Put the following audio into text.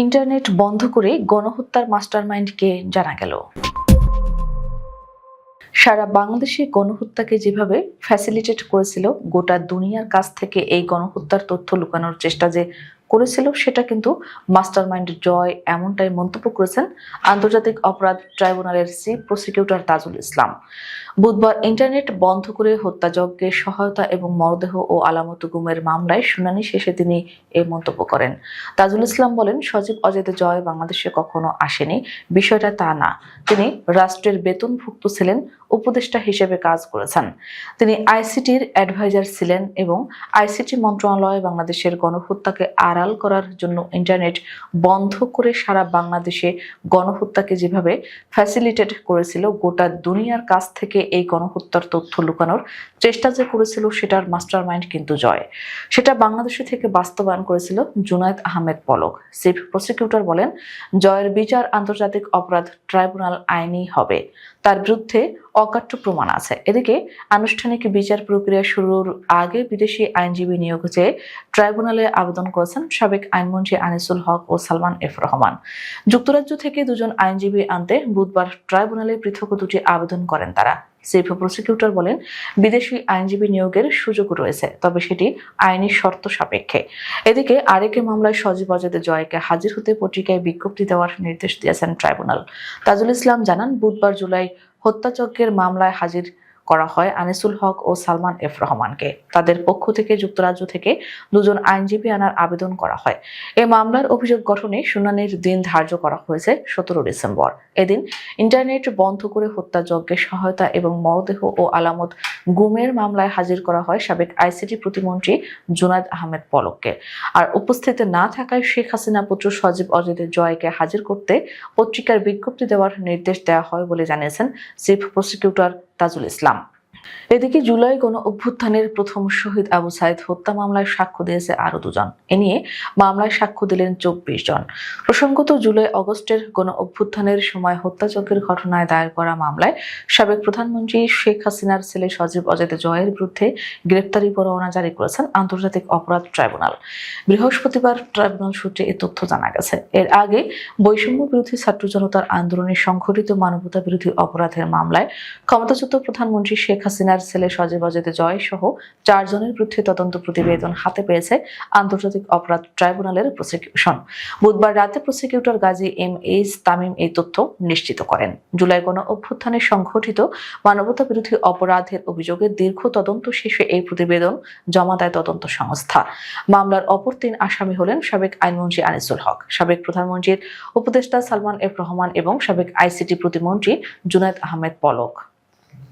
Internet বন্ধ করে গণহত্যার মাস্টারমাইন্ডকে জানা গেল। সারা বাংলাদেশে গণহত্যাকে যেভাবে ফ্যাসিলিটেট করেছিল, গোটা দুনিয়ার কাছ থেকে এই গণহত্যার তথ্য লুকানোর চেষ্টা যে করেছিল, সেটা কিন্তু মাস্টারমাইন্ড জয়, এমনটাই মন্তব্য করেছেন আন্তর্জাতিক অপরাধ ট্রাইব্যুনালের চিফ প্রসিকিউটর তাজুল ইসলাম। বুধবার ইন্টারনেট বন্ধ করে হত্যাযজ্ঞে সহায়তা এবং মরদেহ ও আলামত গুমের মামলায় শুনানি শেষে তিনি এই মন্তব্য করেন। তাজুল ইসলাম বলেন, সজীব অজেদ জয় বাংলাদেশে কখনো আসেনি, বিষয়টা তা না। তিনি রাষ্ট্রের বেতনভুক্ত ছিলেন, উপদেষ্টা হিসেবে কাজ করেছেন। তিনি আইসিটির অ্যাডভাইজার ছিলেন এবং আইসিটি মন্ত্রণালয় বাংলাদেশের গণহত্যাকে আড়াল করার জন্য ইন্টারনেট বন্ধ করে সারা বাংলাদেশে গণহত্যাকে যেভাবে ফ্যাসিলিটেট করেছিল, গোটা দুনিয়ার কাছ থেকে এই গণহত্যার তথ্য লুকানোর চেষ্টা যে করেছিল, সেটার মাস্টারমাইন্ড কিন্তু জয়। সেটা বাংলাদেশে থেকে বাস্তবায়ন করেছিল জুনায়েদ আহমেদ পলক। চিফ প্রসিকিউটর বলেন, জয়ের বিচার আন্তর্জাতিক অপরাধ ট্রাইব্যুনাল আইনি হবে, তার বিরুদ্ধে অকাট্য প্রমাণ আছে। এদিকে আনুষ্ঠানিক বিচার প্রক্রিয়া শুরুর আগে বিদেশি আইনজীবী নিয়োগ চেয়ে ট্রাইব্যুনালে আবেদন করেছেন সাবেক আইনমন্ত্রী আনিসুল হক ও সালমান এফ রহমান। যুক্তরাজ্য থেকে দুজন আইনজীবী আনতে বুধবার ট্রাইব্যুনালে পৃথক দুটি আবেদন করেন তারা। চিফ প্রসিকিউটর বলেন, বিদেশি আইনজীবী নিয়োগের সুযোগ রয়েছে, তবে সেটি আইনি শর্ত সাপেক্ষে। এদিকে আরেক মামলায় সজীব অজেদ জয়কে হাজির হতে পত্রিকায় বিজ্ঞপ্তি দেওয়ার নির্দেশ দিয়েছেন ট্রাইব্যুনাল। তাজুল ইসলাম জানান, বুধবার জুলাই হত্যাযজ্ঞের মামলায় হাজির করা হয় আনিসুল হক ও সালমান এফ রহমানকে। তাদের পক্ষ থেকে যুক্তরাজ্য থেকে দুজন আইনজীবী আনার আবেদন করা হয়। এই মামলার অভিযোগ গঠনে শুনানির দিন ধার্য করা হয়েছে 17 ডিসেম্বর। এদিন ইন্টারনেট বন্ধ করে হত্যাযজ্ঞে সহায়তা এবং মরদেহ ও আলামত গুমের মামলায় হাজির করা হয় সাবেক আইসিটি প্রতিমন্ত্রী জুনায়েদ আহমেদ পলককে। আর উপস্থিত না থাকায় শেখ হাসিনা পুত্র সজীব অজেদ জয়কে হাজির করতে পত্রিকার বিজ্ঞপ্তি দেওয়ার নির্দেশ দেওয়া হয় বলে জানিয়েছেন চিফ প্রসিকিউটর তাজুল ইসলাম। এদিকে জুলাই গণ অভ্যুত্থানের প্রথম শহীদ আবু সাইদ হত্যা মামলায় সাক্ষ্য দিয়েছে আরো দুজন। এ নিয়ে মামলায় সাক্ষ্য দিলেন 24 জন। প্রসঙ্গত, জুলাই আগস্টের গণ অভ্যুত্থানের সময় হত্যাযজ্ঞের ঘটনায় দায়ের করা মামলায় সাবেক প্রধানমন্ত্রী শেখ হাসিনার ছেলে সজীব অজেদ জয়ের বিরুদ্ধে গ্রেপ্তারি পরোয়ানা জারি করেছেন আন্তর্জাতিক অপরাধ ট্রাইব্যুনাল। বৃহস্পতিবার ট্রাইব্যুনাল সূত্রে এ তথ্য জানা গেছে। এর আগে বৈষম্য বিরোধী ছাত্র জনতার আন্দোলনে সংঘটিত মানবতা বিরোধী অপরাধের মামলায় ক্ষমতাচ্যুত প্রধানমন্ত্রী শেখ হাসিনার ছেলে সজীব অজেদ জয় সহ 4 জনের বিরুদ্ধে তদন্ত প্রতিবেদন হাতে পেয়েছে আন্তর্জাতিক অপরাধ ট্রাইব্যুনালের প্রসিকিউশন। বুধবার রাতে prosecutor Gazi M H Tamim এই তথ্য নিশ্চিত করেন। জুলাই গণ অভ্যুত্থানে সংঘটিত মানবতা বিরোধী অপরাধের অভিযোগে দীর্ঘ তদন্ত শেষে এই প্রতিবেদন জমা দেয় তদন্ত সংস্থা। মামলার অপর 3 আসামি হলেন সাবেক আইনমন্ত্রী আনিসুল হক, সাবেক প্রধানমন্ত্রীর উপদেষ্টা সালমান এফ রহমান এবং সাবেক আইসিটি প্রতিমন্ত্রী জুনায়েদ আহমেদ পলক।